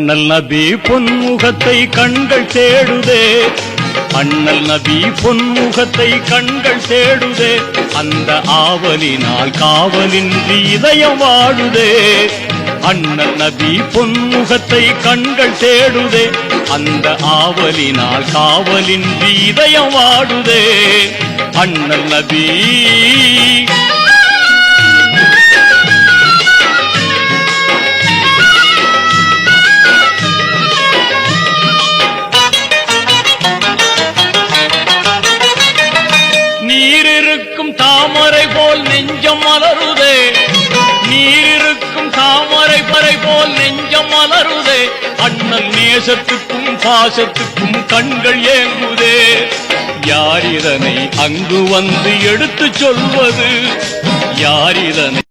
அண்ணல் நபி பொன்முகத்தை கண்கள் தேடுதே, அண்ணல் நபி பொன்முகத்தை கண்கள் தேடுதே, அந்த ஆவலினால் காவலின்றி இதயம் வாடுதே. அண்ணல் நபி பொன்முகத்தை கண்கள் தேடுதே, அந்த ஆவலினால் காவலின்றி இதயம் வாடுதே. அண்ணல் நபி நீரிருக்கும் தாமரை போல் நெஞ்சம் மலருதே, நீரிருக்கும் தாமரை போல் நெஞ்சம் மலருதே. அண்ணல் நேசத்துக்கும் பாசத்துக்கும் கண்கள் ஏங்குதே. யார் இதனை அங்கு வந்து எடுத்து சொல்வது, யார் இதனை